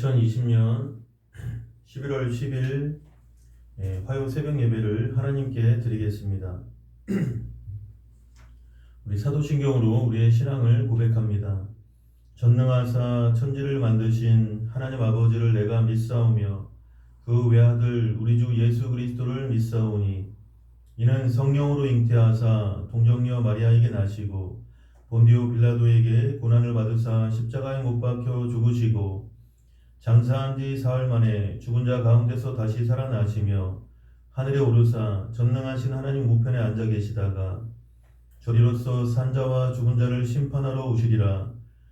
2020년 11월 10일 화요 새벽 예배를 하나님께 드리겠습니다. 우리 사도신경으로 우리의 신앙을 고백합니다. 전능하사 천지를 만드신 하나님 아버지를 내가 믿사오며 그 외아들 우리 주 예수 그리스도를 믿사오니 이는 성령으로 잉태하사 동정녀 마리아에게 나시고 본디오 빌라도에게 고난을 받으사 십자가에 못 박혀 죽으시고 장사한 지 사흘 만에 죽은 자 가운데서 다시 살아나시며 하늘에 오르사 전능하신 하나님 우편에 앉아 계시다가 저리로서 산자와 죽은 자를 심판하러 오시리라.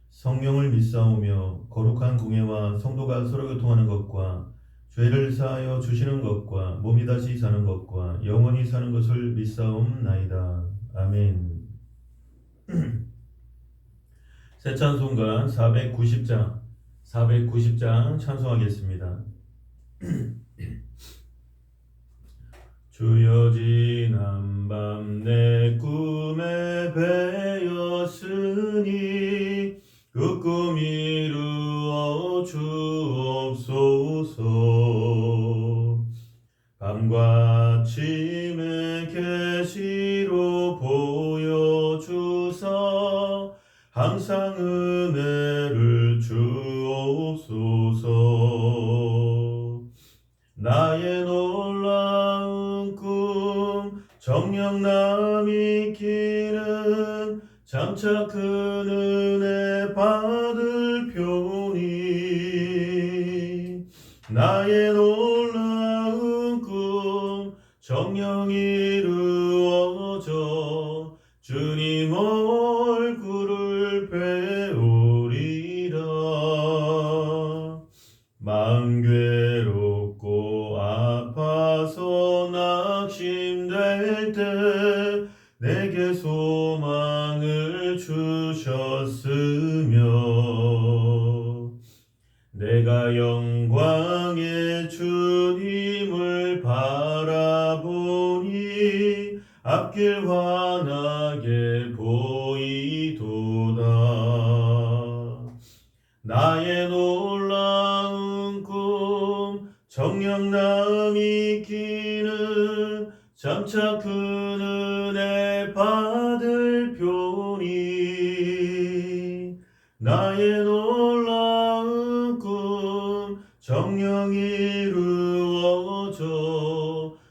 성령을 믿사오며 거룩한 공예와 성도가 서로 교통하는 것과 죄를 사하여 주시는 것과 몸이 다시 사는 것과 영원히 사는 것을 믿사옵나이다. 아멘. 새 찬송가 490장 찬송하겠습니다. 주여 지난 밤 내 꿈에 배었으니 그 꿈 이루어 주옵소서. 밤과 아침에 계시로 보여주사 항상 은혜를 주옵소서. 나의 놀라운 꿈 정녕 남이 기는 장차 큰 은혜 받을 표니 나의 놀라운 꿈 정녕 이루어져 주님 얼굴을 배우리라. 마음 괴롭고 아파서 낙심될 때 내게 소망을 주셨으며 내가 영광의 주님을 바라보니 앞길 환하게 보이도다. 나의 놀라운 꿈 정녕 남이 기는 장차 큰 은혜 받을 표니 나의 놀라운 꿈 정녕 이루어져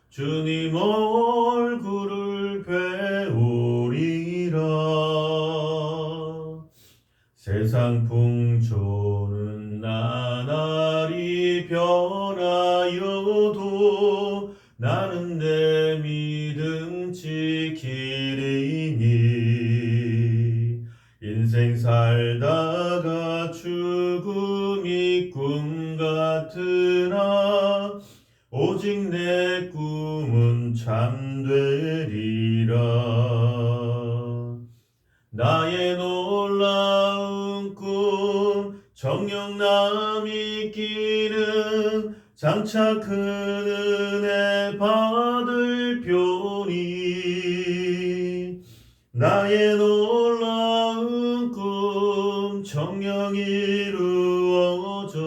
주님 얼굴을 배우리라. 세상 풍조는 나날이 변하여도 나는 내 믿음 지키리니 인생 살다가 죽음이 꿈 같으나 오직 내 꿈은 참되리라. 나의 놀라운 꿈 정녕 남이 기는 장차 큰 은혜 받을 표니 나의 놀라운 꿈 정녕 이루어져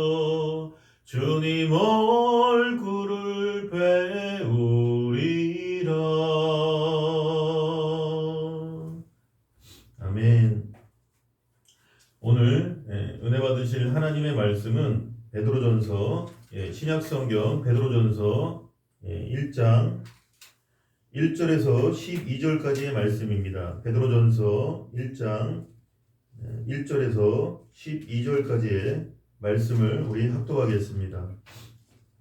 주님 얼굴을 배우리라. 아멘. 오늘 은혜 받으실 하나님의 말씀은 베드로전서 신약성경 베드로전서 1장 1절에서 12절까지의 말씀입니다. 베드로전서 1장 1절에서 12절까지의 말씀을 우리 합독하겠습니다.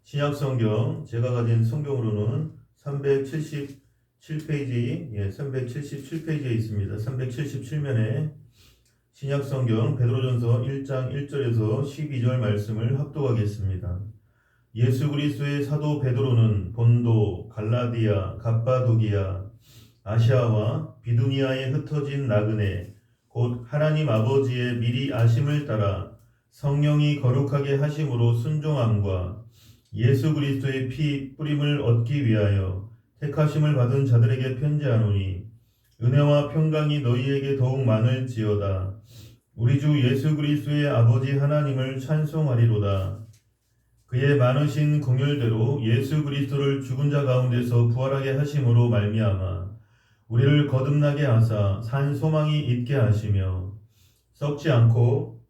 신약성경 제가 가진 성경으로는 377페이지 377페이지에 있습니다. 377면에 신약성경 베드로전서 1장 1절에서 12절 말씀을 합독하겠습니다. 예수 그리스도의 사도 베드로는 본도, 갈라디아, 갑바도기아, 아시아와 비두니아에 흩어진 나그네 곧 하나님 아버지의 미리 아심을 따라 성령이 거룩하게 하심으로 순종함과 예수 그리스도의 피 뿌림을 얻기 위하여 택하심을 받은 자들에게 편지하노니 은혜와 평강이 너희에게 더욱 많을지어다. 우리 주 예수 그리스도의 아버지 하나님을 찬송하리로다. 그의 많으신 긍휼대로 예수 그리스도를 죽은 자 가운데서 부활하게 하심으로 말미암아 우리를 거듭나게 하사 산 소망이 있게 하시며 썩지 않고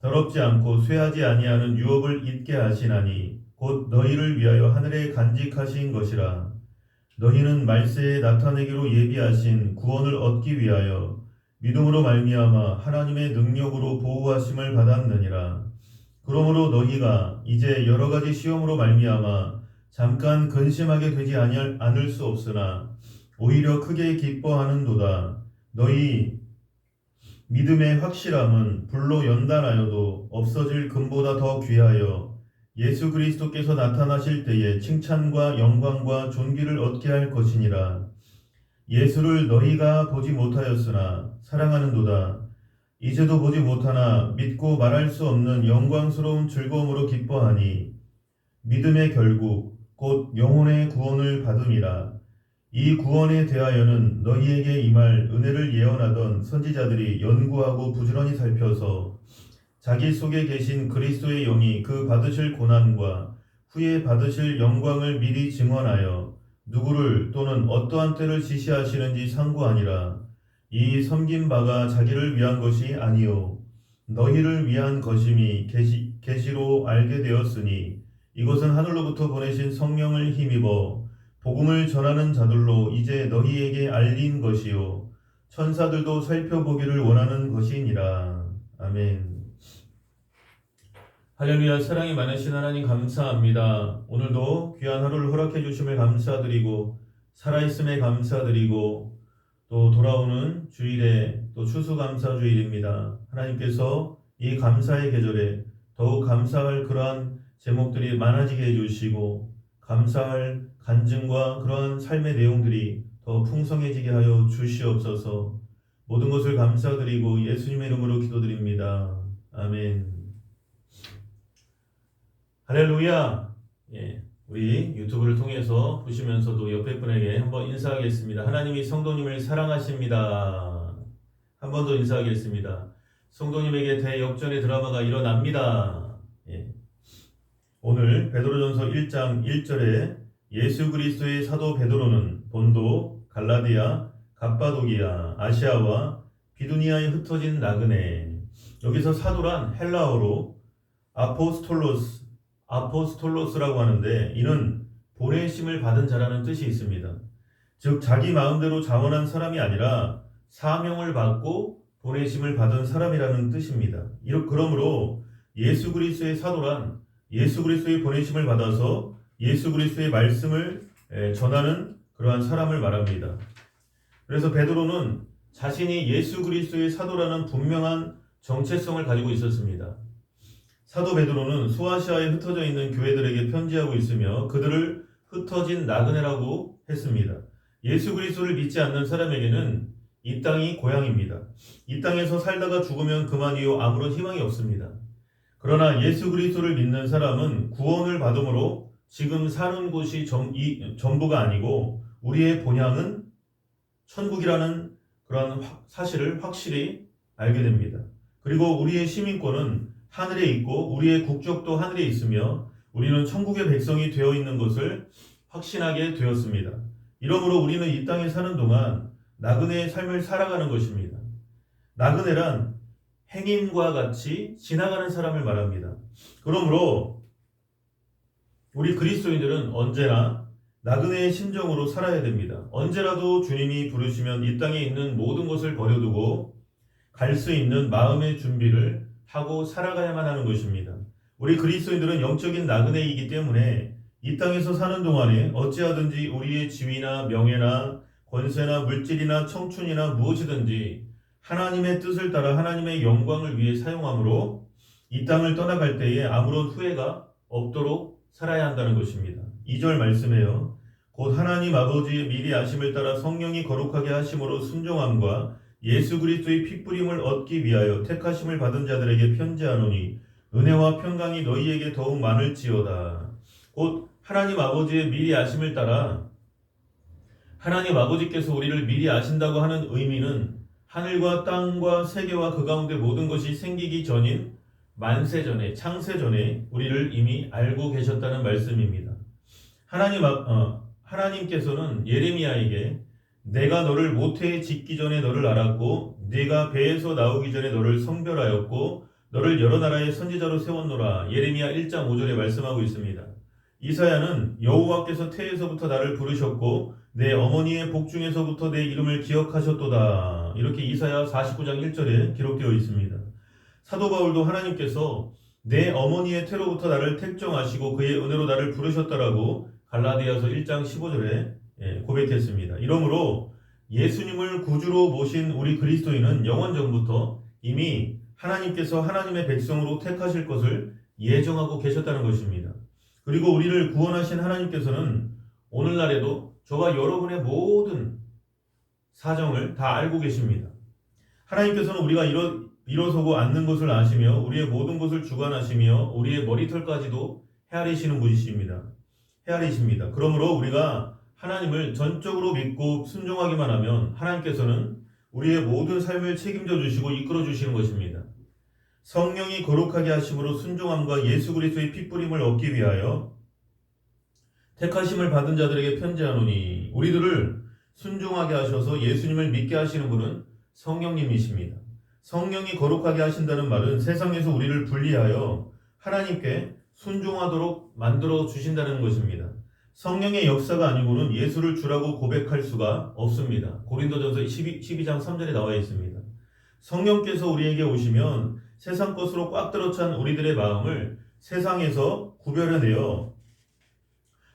더럽지 않고 쇠하지 아니하는 유업을 잊게 하시나니 곧 너희를 위하여 하늘에 간직하신 것이라. 너희는 말세에 나타내기로 예비하신 구원을 얻기 위하여 믿음으로 말미암아 하나님의 능력으로 보호하심을 받았느니라. 그러므로 너희가 이제 여러 가지 시험으로 말미암아 잠깐 근심하게 되지 않을 수 없으나 오히려 크게 기뻐하는도다. 너희 믿음의 확실함은 불로 연단하여도 없어질 금보다 더 귀하여 예수 그리스도께서 나타나실 때에 칭찬과 영광과 존귀를 얻게 할 것이니라. 예수를 너희가 보지 못하였으나 사랑하는도다. 이제도 보지 못하나 믿고 말할 수 없는 영광스러운 즐거움으로 기뻐하니 믿음의 결국 곧 영혼의 구원을 받음이라. 이 구원에 대하여는 너희에게 임할 은혜를 예언하던 선지자들이 연구하고 부지런히 살펴서 자기 속에 계신 그리스도의 영이 그 받으실 고난과 후에 받으실 영광을 미리 증언하여 누구를 또는 어떠한 때를 지시하시는지 상고하니라. 이 섬긴 바가 자기를 위한 것이 아니요 너희를 위한 것임이 계시로 알게 되었으니 이것은 하늘로부터 보내신 성령을 힘입어 복음을 전하는 자들로 이제 너희에게 알린 것이요 천사들도 살펴보기를 원하는 것이니라. 아멘. 할렐루야. 사랑이 많으신 하나님 감사합니다. 오늘도 귀한 하루를 허락해 주심을 감사드리고 살아있음에 감사드리고 또 돌아오는 주일에 또 추수감사주일입니다. 하나님께서 이 감사의 계절에 더욱 감사할 그러한 제목들이 많아지게 해주시고 감사할 간증과 그러한 삶의 내용들이 더 풍성해지게 하여 주시옵소서. 모든 것을 감사드리고 예수님의 이름으로 기도드립니다. 아멘. 할렐루야. 우리 유튜브를 통해서 보시면서도 옆에 분에게 한번 인사하겠습니다. 하나님이 성도님을 사랑하십니다. 한 번 더 인사하겠습니다. 성도님에게 대역전의 드라마가 일어납니다. 오늘 베드로전서 1장 1절에 예수 그리스도의 사도 베드로는 본도, 갈라디아, 갑바도기아, 아시아와 비두니아에 흩어진 나그네. 여기서 사도란 헬라어로 아포스톨로스라고 하는데 이는 보내심을 받은 자라는 뜻이 있습니다. 즉 자기 마음대로 자원한 사람이 아니라 사명을 받고 보내심을 받은 사람이라는 뜻입니다. 그러므로 예수 그리스도의 사도란 예수 그리스도의 보내심을 받아서 예수 그리스도의 말씀을 전하는 그러한 사람을 말합니다. 그래서 베드로는 자신이 예수 그리스도의 사도라는 분명한 정체성을 가지고 있었습니다. 사도 베드로는 소아시아에 흩어져 있는 교회들에게 편지하고 있으며 그들을 흩어진 나그네라고 했습니다. 예수 그리스도를 믿지 않는 사람에게는 이 땅이 고향입니다. 이 땅에서 살다가 죽으면 그만이요 아무런 희망이 없습니다. 그러나 예수 그리스도를 믿는 사람은 구원을 받음으로 지금 사는 곳이 전부가 아니고 우리의 본향은 천국이라는 그런 사실을 확실히 알게 됩니다. 그리고 우리의 시민권은 하늘에 있고 우리의 국적도 하늘에 있으며 우리는 천국의 백성이 되어 있는 것을 확신하게 되었습니다. 이러므로 우리는 이 땅에 사는 동안 나그네의 삶을 살아가는 것입니다. 나그네란 행인과 같이 지나가는 사람을 말합니다. 그러므로 우리 그리스도인들은 언제나 나그네의 심정으로 살아야 됩니다. 언제라도 주님이 부르시면 이 땅에 있는 모든 것을 버려두고 갈 수 있는 마음의 준비를 하고 살아가야만 하는 것입니다. 우리 그리스도인들은 영적인 나그네이기 때문에 이 땅에서 사는 동안에 어찌하든지 우리의 지위나 명예나 권세나 물질이나 청춘이나 무엇이든지 하나님의 뜻을 따라 하나님의 영광을 위해 사용함으로 이 땅을 떠나갈 때에 아무런 후회가 없도록 살아야 한다는 것입니다. 2절 말씀에요. 곧 하나님 아버지의 미리 아심을 따라 성령이 거룩하게 하심으로 순종함과 예수 그리스도의 핏부림을 얻기 위하여 택하심을 받은 자들에게 편지하노니 은혜와 평강이 너희에게 더욱 많을지어다. 곧 하나님 아버지의 미리 아심을 따라 하나님 아버지께서 우리를 미리 아신다고 하는 의미는 하늘과 땅과 세계와 그 가운데 모든 것이 생기기 전인 만세 전에, 창세 전에 우리를 이미 알고 계셨다는 말씀입니다. 하나님께서는 예레미야에게 내가 너를 모태에 짓기 전에 너를 알았고 네가 배에서 나오기 전에 너를 성별하였고 너를 여러 나라의 선지자로 세웠노라. 예레미야 1장 5절에 말씀하고 있습니다. 이사야는 여호와께서 태에서부터 나를 부르셨고 내 어머니의 복중에서부터 내 이름을 기억하셨도다. 이렇게 이사야 49장 1절에 기록되어 있습니다. 사도 바울도 하나님께서 내 어머니의 태로부터 나를 택정하시고 그의 은혜로 나를 부르셨다라고 갈라디아서 1장 15절에 고백했습니다. 이러므로 예수님을 구주로 모신 우리 그리스도인은 영원 전부터 이미 하나님께서 하나님의 백성으로 택하실 것을 예정하고 계셨다는 것입니다. 그리고 우리를 구원하신 하나님께서는 오늘날에도 저와 여러분의 모든 사정을 다 알고 계십니다. 하나님께서는 우리가 일어서고 앉는 것을 아시며 우리의 모든 것을 주관하시며 우리의 머리털까지도 헤아리시는 분이십니다. 그러므로 우리가 하나님을 전적으로 믿고 순종하기만 하면 하나님께서는 우리의 모든 삶을 책임져 주시고 이끌어 주시는 것입니다. 성령이 거룩하게 하심으로 순종함과 예수 그리스도의 핏부림을 얻기 위하여 택하심을 받은 자들에게 편지하노니 우리들을 순종하게 하셔서 예수님을 믿게 하시는 분은 성령님이십니다. 성령이 거룩하게 하신다는 말은 세상에서 우리를 분리하여 하나님께 순종하도록 만들어 주신다는 것입니다. 성령의 역사가 아니고는 예수를 주라고 고백할 수가 없습니다. 고린도전서 12장 3절에 나와 있습니다. 성령께서 우리에게 오시면 세상 것으로 꽉 들어찬 우리들의 마음을 세상에서 구별해내어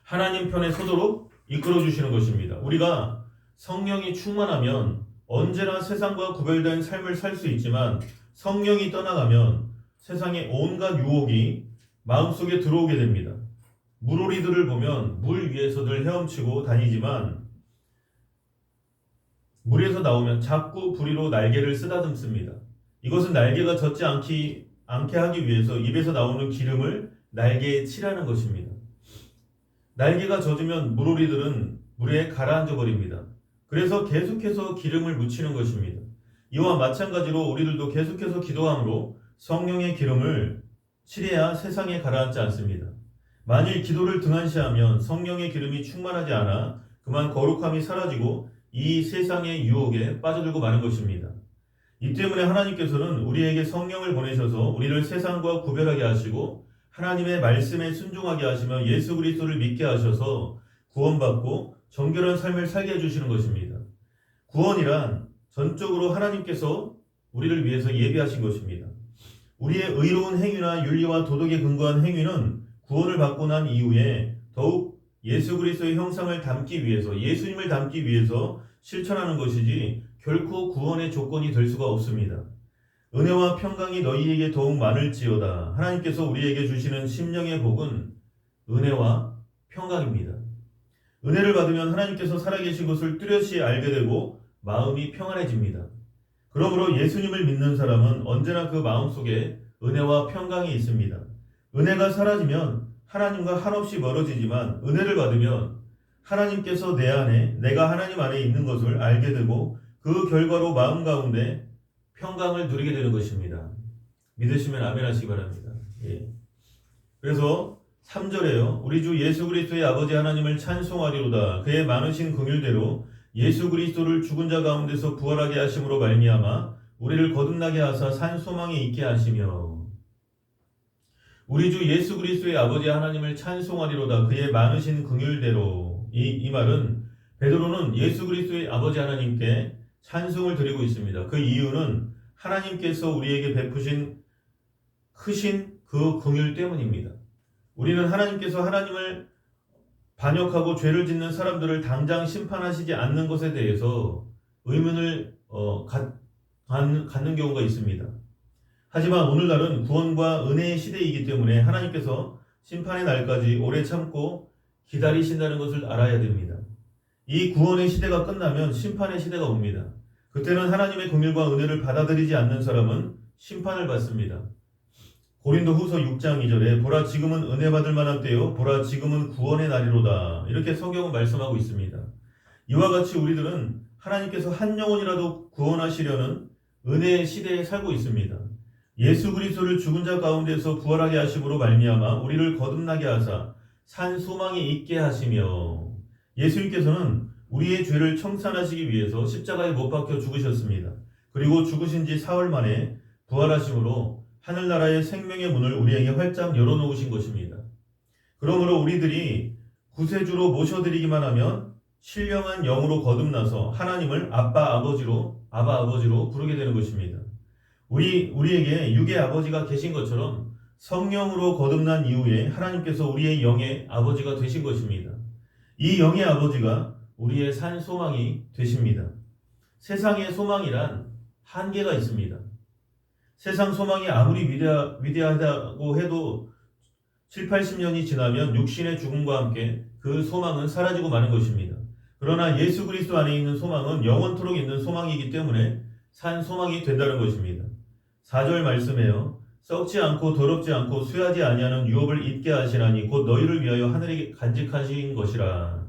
하나님 편에 서도록 이끌어 주시는 것입니다. 우리가 성령이 충만하면 언제나 세상과 구별된 삶을 살 수 있지만 성령이 떠나가면 세상의 온갖 유혹이 마음속에 들어오게 됩니다. 물오리들을 보면 물 위에서들 헤엄치고 다니지만 물에서 나오면 자꾸 부리로 날개를 쓰다듬습니다. 이것은 날개가 젖지 않게 하기 위해서 입에서 나오는 기름을 날개에 칠하는 것입니다. 날개가 젖으면 물오리들은 물에 가라앉아 버립니다. 그래서 계속해서 기름을 묻히는 것입니다. 이와 마찬가지로 우리들도 계속해서 기도함으로 성령의 기름을 칠해야 세상에 가라앉지 않습니다. 만일 기도를 등한시하면 성령의 기름이 충만하지 않아 그만 거룩함이 사라지고 이 세상의 유혹에 빠져들고 마는 것입니다. 이 때문에 하나님께서는 우리에게 성령을 보내셔서 우리를 세상과 구별하게 하시고 하나님의 말씀에 순종하게 하시며 예수 그리스도를 믿게 하셔서 구원받고 정결한 삶을 살게 해주시는 것입니다. 구원이란 전적으로 하나님께서 우리를 위해서 예비하신 것입니다. 우리의 의로운 행위나 윤리와 도덕에 근거한 행위는 구원을 받고 난 이후에 더욱 예수 그리스도의 형상을 담기 위해서 예수님을 담기 위해서 실천하는 것이지 결코 구원의 조건이 될 수가 없습니다. 은혜와 평강이 너희에게 더욱 많을지어다. 하나님께서 우리에게 주시는 심령의 복은 은혜와 평강입니다. 은혜를 받으면 하나님께서 살아계신 것을 뚜렷이 알게 되고 마음이 평안해집니다. 그러므로 예수님을 믿는 사람은 언제나 그 마음속에 은혜와 평강이 있습니다. 은혜가 사라지면 하나님과 한없이 멀어지지만 은혜를 받으면 하나님께서 내 안에 내가 하나님 안에 있는 것을 알게 되고 그 결과로 마음 가운데 평강을 누리게 되는 것입니다. 믿으시면 아멘 하시기 바랍니다. 예. 그래서 3절에요. 우리 주 예수 그리스도의 아버지 하나님을 찬송하리로다. 그의 많으신 긍휼대로 예수 그리스도를 죽은 자 가운데서 부활하게 하심으로 말미암아 우리를 거듭나게 하사 산 소망에 있게 하시며 우리 주 예수 그리스도의 아버지 하나님을 찬송하리로다. 그의 많으신 긍휼대로 이 말은 베드로는 예수 그리스도의 아버지 하나님께 찬송을 드리고 있습니다. 그 이유는 하나님께서 우리에게 베푸신 크신 그 긍휼 때문입니다. 우리는 하나님께서 하나님을 반역하고 죄를 짓는 사람들을 당장 심판하시지 않는 것에 대해서 의문을 갖는 경우가 있습니다. 하지만 오늘날은 구원과 은혜의 시대이기 때문에 하나님께서 심판의 날까지 오래 참고 기다리신다는 것을 알아야 됩니다. 이 구원의 시대가 끝나면 심판의 시대가 옵니다. 그때는 하나님의 긍휼과 은혜를 받아들이지 않는 사람은 심판을 받습니다. 고린도후서 6장 2절에 보라 지금은 은혜 받을 만한 때요 보라 지금은 구원의 날이로다. 이렇게 성경은 말씀하고 있습니다. 이와 같이 우리들은 하나님께서 한 영혼이라도 구원하시려는 은혜의 시대에 살고 있습니다. 예수 그리스도를 죽은 자 가운데서 부활하게 하심으로 말미암아 우리를 거듭나게 하사 산 소망이 있게 하시며, 예수님께서는 우리의 죄를 청산하시기 위해서 십자가에 못 박혀 죽으셨습니다. 그리고 죽으신 지 사흘 만에 부활하심으로 하늘나라의 생명의 문을 우리에게 활짝 열어놓으신 것입니다. 그러므로 우리들이 구세주로 모셔드리기만 하면 신령한 영으로 거듭나서 하나님을 아빠 아버지로 부르게 되는 것입니다. 우리에게 육의 아버지가 계신 것처럼 성령으로 거듭난 이후에 하나님께서 우리의 영의 아버지가 되신 것입니다. 이 영의 아버지가 우리의 산 소망이 되십니다. 세상의 소망이란 한계가 있습니다. 세상 소망이 아무리 위대하다고 해도 7, 80년이 지나면 육신의 죽음과 함께 그 소망은 사라지고 마는 것입니다. 그러나 예수 그리스도 안에 있는 소망은 영원토록 있는 소망이기 때문에 산 소망이 된다는 것입니다. 4절 말씀에요. 썩지 않고 더럽지 않고 쇠하지 아니하는 유업을 입게 하시나니 곧 너희를 위하여 하늘에 간직하신 것이라.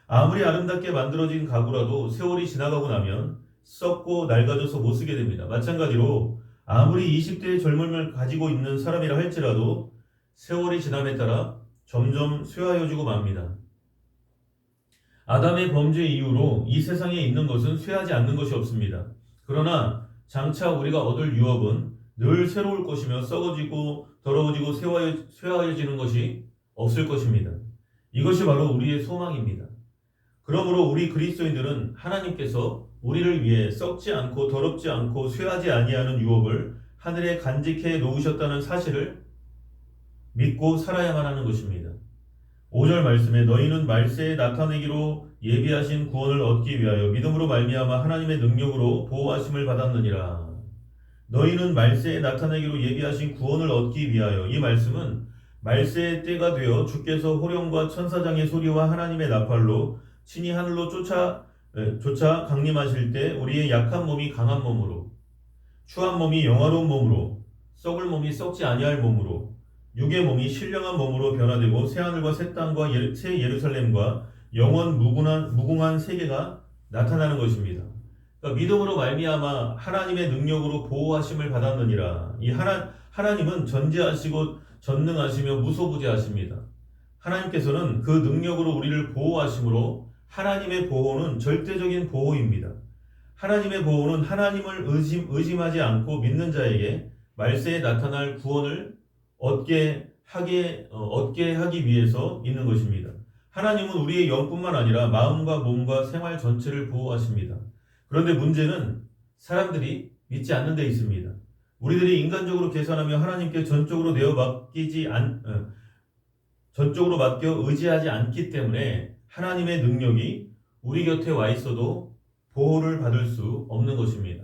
아무리 아름답게 만들어진 가구라도 세월이 지나가고 나면 썩고 낡아져서 못 쓰게 됩니다. 마찬가지로 아무리 20대의 젊음을 가지고 있는 사람이라 할지라도 세월이 지남에 따라 점점 쇠하여지고 맙니다. 아담의 범죄 이후로 이 세상에 있는 것은 쇠하지 않는 것이 없습니다. 그러나 장차 우리가 얻을 유업은 늘 새로울 것이며 썩어지고 더러워지고 쇠하여지는 것이 없을 것입니다. 이것이 바로 우리의 소망입니다. 그러므로 우리 그리스도인들은 하나님께서 우리를 위해 썩지 않고 더럽지 않고 쇠하지 아니하는 유업을 하늘에 간직해 놓으셨다는 사실을 믿고 살아야만 하는 것입니다. 5절 말씀에 너희는 말세에 나타내기로 예비하신 구원을 얻기 위하여 믿음으로 말미암아 하나님의 능력으로 보호하심을 받았느니라. 너희는 말세에 나타내기로 예비하신 구원을 얻기 위하여, 이 말씀은 말세의 때가 되어 주께서 호령과 천사장의 소리와 하나님의 나팔로 친히 하늘로 쫓아 강림하실 때 우리의 약한 몸이 강한 몸으로, 추한 몸이 영화로운 몸으로, 썩을 몸이 썩지 아니할 몸으로, 육의 몸이 신령한 몸으로 변화되고 새하늘과 새 땅과 새 예루살렘과 영원 무궁한 세계가 나타나는 것입니다. 그러니까 믿음으로 말미암아 하나님의 능력으로 보호하심을 받았느니라. 이 하나님은 전지하시고 전능하시며 무소부재하십니다. 하나님께서는 그 능력으로 우리를 보호하심으로 하나님의 보호는 절대적인 보호입니다. 하나님의 보호는 하나님을 의심하지 않고 믿는 자에게 말세에 나타날 구원을 얻게 하기 위해서 있는 것입니다. 하나님은 우리의 영뿐만 아니라 마음과 몸과 생활 전체를 보호하십니다. 그런데 문제는 사람들이 믿지 않는 데 있습니다. 우리들이 인간적으로 계산하며 하나님께 전적으로 맡겨 의지하지 않기 때문에 하나님의 능력이 우리 곁에 와 있어도 보호를 받을 수 없는 것입니다.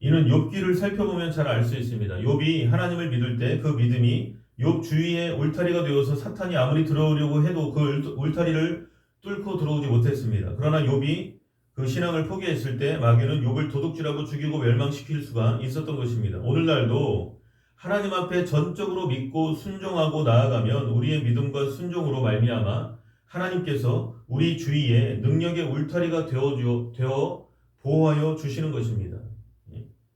이는 욥기를 살펴보면 잘 알 수 있습니다. 욥이 하나님을 믿을 때 그 믿음이 욥 주위에 울타리가 되어서 사탄이 아무리 들어오려고 해도 그 울타리를 뚫고 들어오지 못했습니다. 그러나 욥이 그 신앙을 포기했을 때 마귀는 욥을 도둑질하고 죽이고 멸망시킬 수가 있었던 것입니다. 오늘날도 하나님 앞에 전적으로 믿고 순종하고 나아가면 우리의 믿음과 순종으로 말미암아 하나님께서 우리 주위에 능력의 울타리가 되어 보호하여 주시는 것입니다.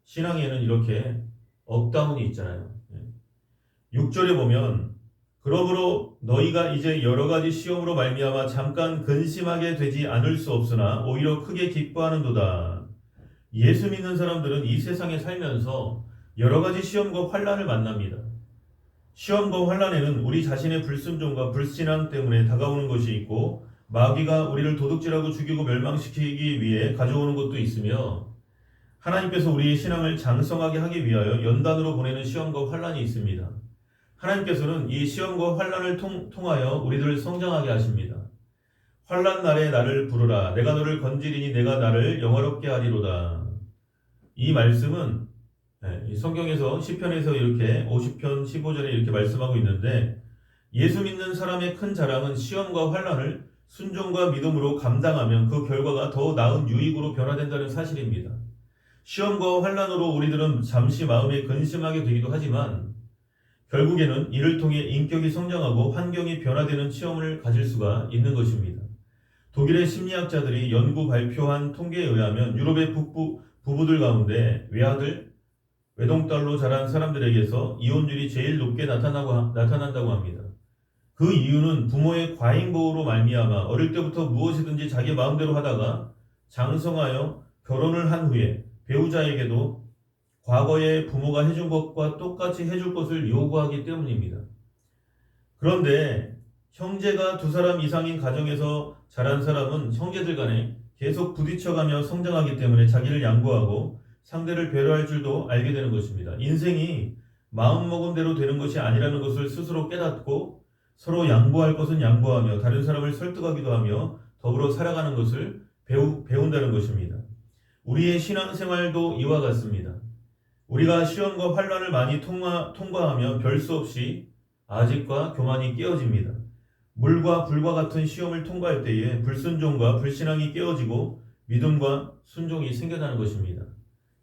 신앙에는 이렇게 업다운이 있잖아요. 6절에 보면 그러므로 너희가 이제 여러 가지 시험으로 말미암아 잠깐 근심하게 되지 않을 수 없으나 오히려 크게 기뻐하는도다. 예수 믿는 사람들은 이 세상에 살면서 여러 가지 시험과 환난을 만납니다. 시험과 환난에는 우리 자신의 불순종과 불신앙 때문에 다가오는 것이 있고 마귀가 우리를 도둑질하고 죽이고 멸망시키기 위해 가져오는 것도 있으며 하나님께서 우리의 신앙을 장성하게 하기 위하여 연단으로 보내는 시험과 환난이 있습니다. 하나님께서는 이 시험과 환난을 통하여 우리들을 성장하게 하십니다. 환난 날에 나를 부르라. 내가 너를 건지리니 내가 나를 영화롭게 하리로다. 이 말씀은 성경에서 시편에서 이렇게 50편 15절에 이렇게 말씀하고 있는데 예수 믿는 사람의 큰 자랑은 시험과 환난을 순종과 믿음으로 감당하면 그 결과가 더 나은 유익으로 변화된다는 사실입니다. 시험과 환난으로 우리들은 잠시 마음에 근심하게 되기도 하지만 결국에는 이를 통해 인격이 성장하고 환경이 변화되는 체험을 가질 수가 있는 것입니다. 독일의 심리학자들이 연구 발표한 통계에 의하면 유럽의 부부들 가운데 외아들, 외동딸로 자란 사람들에게서 이혼율이 제일 높게 나타난다고 합니다. 그 이유는 부모의 과잉보호로 말미암아 어릴 때부터 무엇이든지 자기 마음대로 하다가 장성하여 결혼을 한 후에 배우자에게도 과거에 부모가 해준 것과 똑같이 해줄 것을 요구하기 때문입니다. 그런데 형제가 두 사람 이상인 가정에서 자란 사람은 형제들 간에 계속 부딪혀가며 성장하기 때문에 자기를 양보하고 상대를 배려할 줄도 알게 되는 것입니다. 인생이 마음먹은 대로 되는 것이 아니라는 것을 스스로 깨닫고 서로 양보할 것은 양보하며 다른 사람을 설득하기도 하며 더불어 살아가는 것을 배운다는 것입니다. 우리의 신앙생활도 이와 같습니다. 우리가 시험과 환난을 많이 통과하면 별 수 없이 아집과 교만이 깨어집니다. 물과 불과 같은 시험을 통과할 때에 불순종과 불신앙이 깨어지고 믿음과 순종이 생겨나는 것입니다.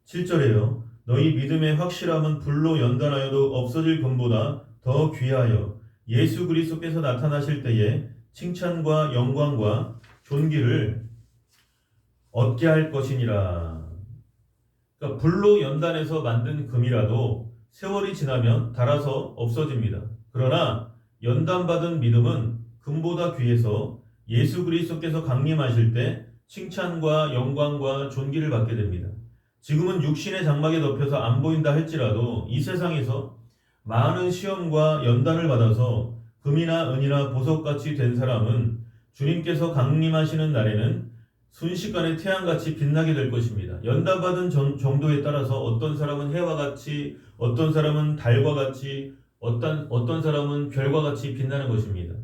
7절에요. 너희 믿음의 확실함은 불로 연단하여도 없어질 금보다 더 귀하여 예수 그리스도께서 나타나실 때에 칭찬과 영광과 존귀를 얻게 할 것이니라. 그러니까 불로 연단해서 만든 금이라도 세월이 지나면 닳아서 없어집니다. 그러나 연단받은 믿음은 금보다 귀해서 예수 그리스도께서 강림하실 때 칭찬과 영광과 존귀를 받게 됩니다. 지금은 육신의 장막에 덮여서 안 보인다 할지라도 이 세상에서 많은 시험과 연단을 받아서 금이나 은이나 보석같이 된 사람은 주님께서 강림하시는 날에는 순식간에 태양같이 빛나게 될 것입니다. 연단받은 정도에 따라서 어떤 사람은 해와 같이, 어떤 사람은 달과 같이, 어떤 사람은 별과 같이 빛나는 것입니다.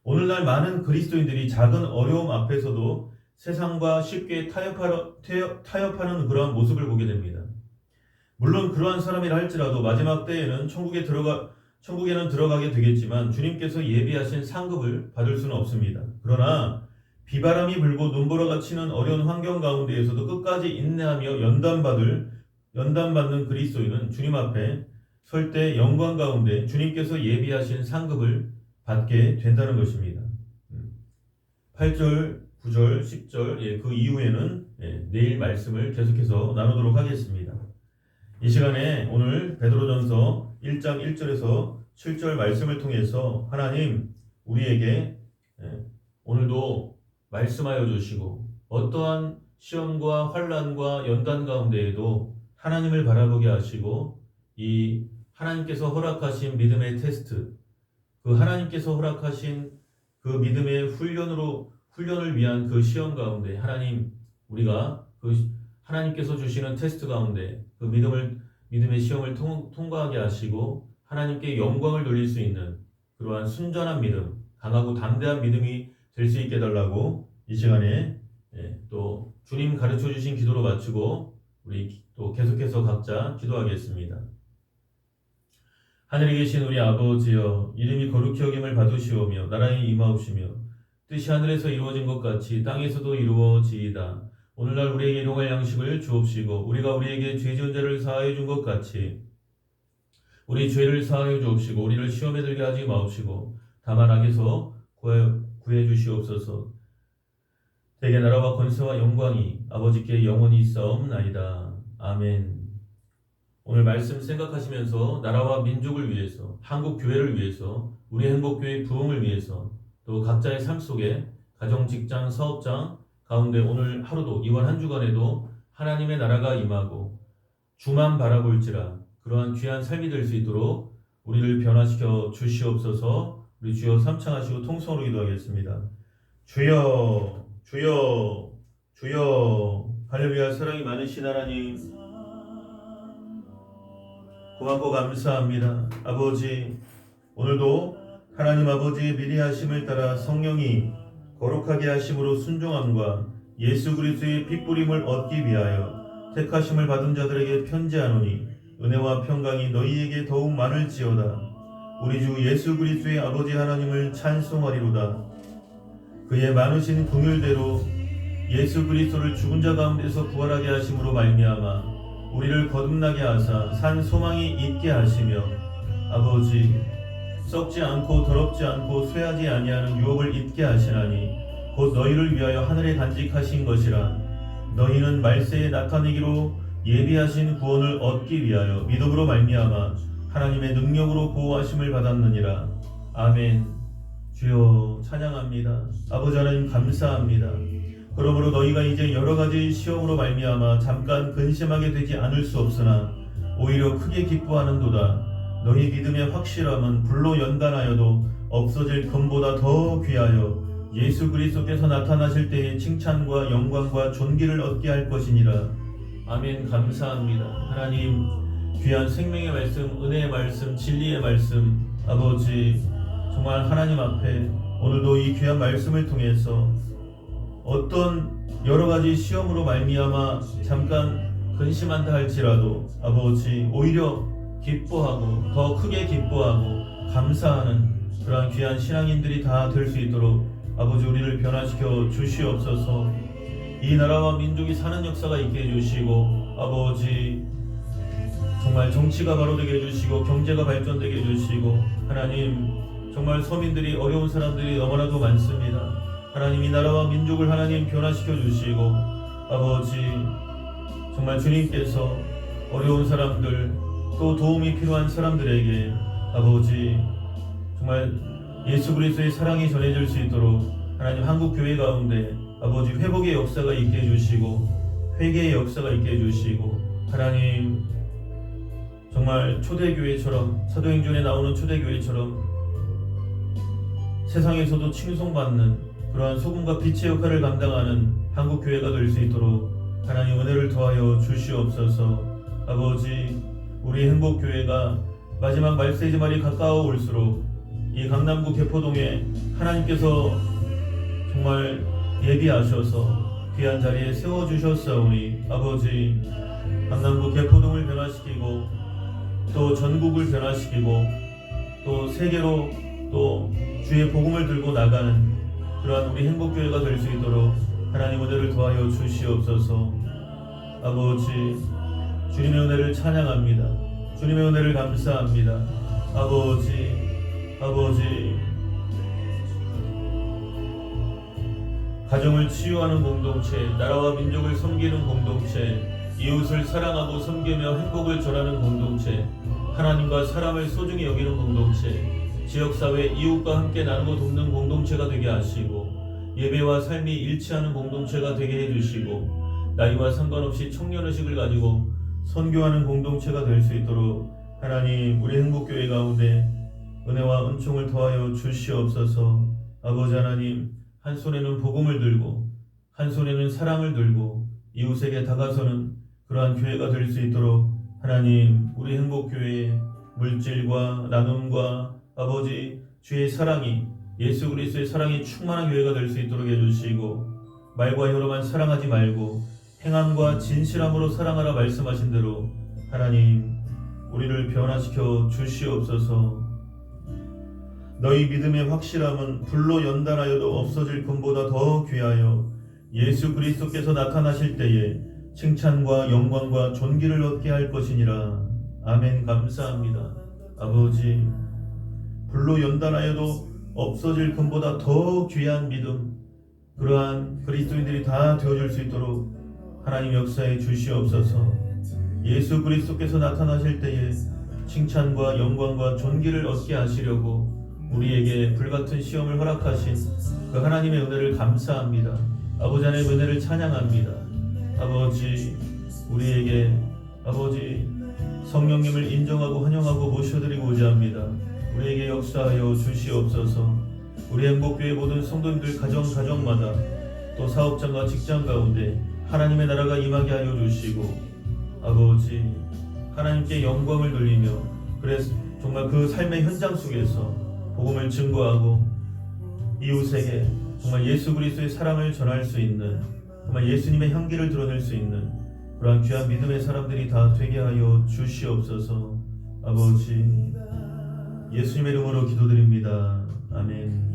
오늘날 많은 그리스도인들이 작은 어려움 앞에서도 세상과 쉽게 타협하는 그러한 모습을 보게 됩니다. 물론 그러한 사람이라 할지라도 마지막 때에는 천국에는 들어가게 되겠지만 주님께서 예비하신 상급을 받을 수는 없습니다. 그러나 비바람이 불고 눈보라가 치는 어려운 환경 가운데에서도 끝까지 인내하며 연단받는 그리스도인은 주님 앞에 설 때 영광 가운데 주님께서 예비하신 상급을 받게 된다는 것입니다. 8절, 9절, 10절 그 이후에는 내일 말씀을 계속해서 나누도록 하겠습니다. 이 시간에 오늘 베드로전서 1장 1절에서 7절 말씀을 통해서 하나님 우리에게 오늘도 말씀하여 주시고 어떠한 시험과 환난과 연단 가운데에도 하나님을 바라보게 하시고 이 하나님께서 허락하신 믿음의 테스트, 그 하나님께서 허락하신 그 믿음의 훈련을 위한 그 시험 가운데 하나님 우리가 그 하나님께서 주시는 테스트 가운데 그 믿음의 시험을 통과하게 하시고 하나님께 영광을 돌릴 수 있는 그러한 순전한 믿음, 강하고 담대한 믿음이 될 수 있게 해달라고 이 시간에 또 주님 가르쳐 주신 기도로 마치고 우리 또 계속해서 각자 기도하겠습니다. 하늘에 계신 우리 아버지여, 이름이 거룩히 여김을 받으시오며 나라에 임하옵시며 뜻이 하늘에서 이루어진 것 같이 땅에서도 이루어지이다. 오늘날 우리에게 일용할 양식을 주옵시고 우리가 우리에게 죄 지은 자를 사하여 준 것 같이 우리 죄를 사하여 주옵시고 우리를 시험에 들게 하지 마옵시고 다만 악에서 구해 주시옵소서. 대개 나라와 권세와 영광이 아버지께 영원히 있사옵나이다. 아멘. 오늘 말씀 생각하시면서 나라와 민족을 위해서, 한국 교회를 위해서, 우리 행복교회 부흥을 위해서, 또 각자의 삶 속에 가정, 직장, 사업장 가운데 오늘 하루도 이번 한 주간에도 하나님의 나라가 임하고 주만 바라볼지라 그러한 귀한 삶이 될 수 있도록 우리를 변화시켜 주시옵소서. 우리 주여 삼창하시고 통성으로 기도하겠습니다. 주여, 주여, 주여. 할렐루야. 사랑이 많으신 하나님 고맙고 감사합니다. 아버지, 오늘도 하나님 아버지의 미리 하심을 따라 성령이 거룩하게 하심으로 순종함과 예수 그리스도의 핏부림을 얻기 위하여 택하심을 받은 자들에게 편지하노니 은혜와 평강이 너희에게 더욱 많을지어다. 우리 주 예수 그리스도의 아버지 하나님을 찬송하리로다. 그의 많으신 긍휼대로 예수 그리스도를 죽은 자 가운데서 부활하게 하심으로 말미암아 우리를 거듭나게 하사 산 소망이 있게 하시며 아버지 썩지 않고 더럽지 않고 쇠하지 아니하는 유업을 잊게 하시나니 곧 너희를 위하여 하늘에 간직하신 것이라. 너희는 말세에 나타내기로 예비하신 구원을 얻기 위하여 믿음으로 말미암아 하나님의 능력으로 보호하심을 받았느니라. 아멘. 주여 찬양합니다. 아버지 하나님 감사합니다. 그러므로 너희가 이제 여러 가지 시험으로 말미암아 잠깐 근심하게 되지 않을 수 없으나 오히려 크게 기뻐하는도다. 너희 믿음의 확실함은 불로 연단하여도 없어질 금보다 더 귀하여 예수 그리스도께서 나타나실 때의 칭찬과 영광과 존귀를 얻게 할 것이니라. 아멘. 감사합니다. 하나님 귀한 생명의 말씀, 은혜의 말씀, 진리의 말씀, 아버지 정말 하나님 앞에 오늘도 이 귀한 말씀을 통해서 어떤 여러 가지 시험으로 말미암아 잠깐 근심한다 할지라도 아버지 오히려 기뻐하고 더 크게 기뻐하고 감사하는 그러한 귀한 신앙인들이 다 될 수 있도록 아버지 우리를 변화시켜 주시옵소서. 이 나라와 민족이 사는 역사가 있게 해주시고 아버지 정말 정치가 바로 되게 해주시고 경제가 발전되게 해주시고 하나님 정말 서민들이 어려운 사람들이 너무나도 많습니다. 하나님 이 나라와 민족을 하나님 변화시켜 주시고 아버지 정말 주님께서 어려운 사람들 또 도움이 필요한 사람들에게 아버지 정말 예수 그리스도의 사랑이 전해질 수 있도록 하나님 한국 교회 가운데 아버지 회복의 역사가 있게 해주시고 회개의 역사가 있게 해주시고 하나님 정말 초대교회처럼 사도행전에 나오는 초대교회처럼 세상에서도 칭송받는 그러한 소금과 빛의 역할을 감당하는 한국교회가 될 수 있도록 하나님 은혜를 더하여 주시옵소서. 아버지 우리 행복교회가 마지막 말세지말이 가까워 올수록 이 강남구 개포동에 하나님께서 정말 예비하셔서 귀한 자리에 세워주셨사오니 아버지 강남구 개포동을 변화시키고 또 전국을 변화시키고 또 세계로 또 주의 복음을 들고 나가는 그러한 우리 행복교회가 될 수 있도록 하나님 은혜를 더하여 주시옵소서. 아버지 주님의 은혜를 찬양합니다. 주님의 은혜를 감사합니다. 아버지 가정을 치유하는 공동체, 나라와 민족을 섬기는 공동체, 이웃을 사랑하고 섬기며 행복을 전하는 공동체, 하나님과 사람을 소중히 여기는 공동체, 지역사회 이웃과 함께 나누고 돕는 공동체가 되게 하시고 예배와 삶이 일치하는 공동체가 되게 해주시고 나이와 상관없이 청년의식을 가지고 선교하는 공동체가 될 수 있도록 하나님 우리 행복교회 가운데 은혜와 은총을 더하여 주시옵소서. 아버지 하나님 한 손에는 복음을 들고 한 손에는 사랑을 들고 이웃에게 다가서는 그러한 교회가 될 수 있도록 하나님 우리 행복교회의 물질과 나눔과 아버지 주의 사랑이 예수 그리스도의 사랑이 충만한 교회가 될 수 있도록 해주시고 말과 혀로만 사랑하지 말고 행함과 진실함으로 사랑하라 말씀하신 대로 하나님 우리를 변화시켜 주시옵소서. 너희 믿음의 확실함은 불로 연단하여도 없어질 금보다 더 귀하여 예수 그리스도께서 나타나실 때에 칭찬과 영광과 존귀를 얻게 할 것이니라. 아멘. 감사합니다. 아버지 불로 연단하여도 없어질 금보다 더 귀한 믿음 그러한 그리스도인들이 다 되어줄 수 있도록 하나님 역사해 주시옵소서. 예수 그리스도께서 나타나실 때에 칭찬과 영광과 존귀를 얻게 하시려고 우리에게 불같은 시험을 허락하신 그 하나님의 은혜를 감사합니다. 아버지 하나님의 은혜를 찬양합니다. 아버지 우리에게 아버지 성령님을 인정하고 환영하고 모셔드리고자 합니다. 우리에게 역사하여 주시옵소서. 우리 행복교회 모든 성도님들 가정마다 또 사업장과 직장 가운데 하나님의 나라가 임하게 하여 주시고 아버지 하나님께 영광을 돌리며 그래서 정말 그 삶의 현장 속에서 복음을 증거하고 이웃에게 정말 예수 그리스도의 사랑을 전할 수 있는 정말 예수님의 향기를 드러낼 수 있는 그러한 귀한 믿음의 사람들이 다 되게 하여 주시옵소서. 아버지 예수님의 이름으로 기도드립니다. 아멘.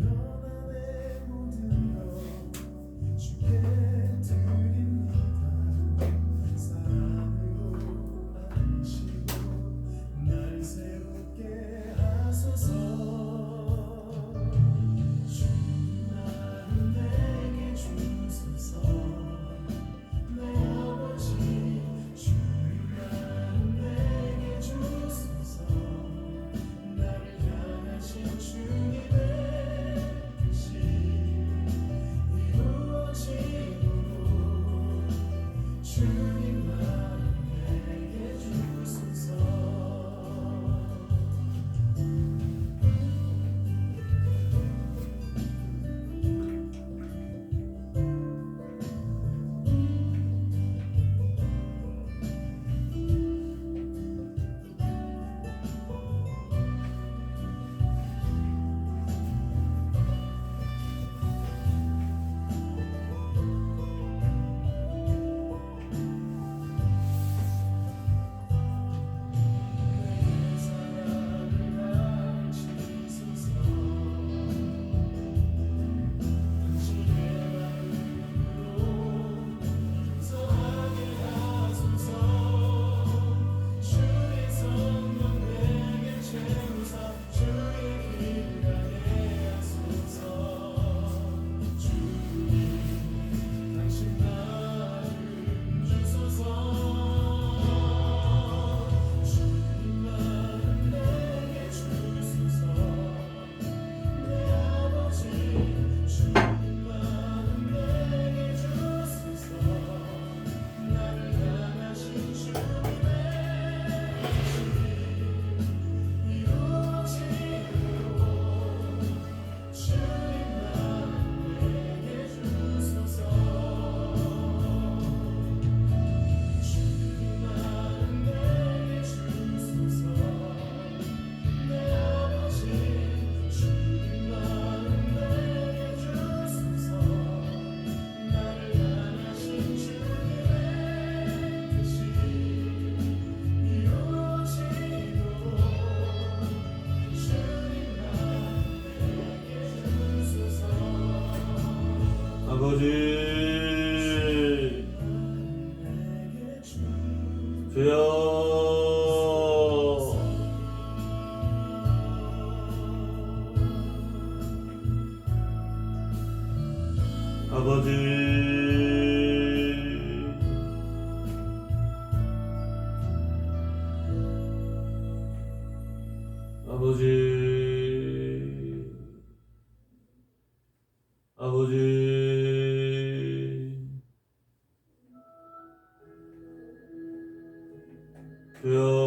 아버지, 아버지, 아버지, 주여,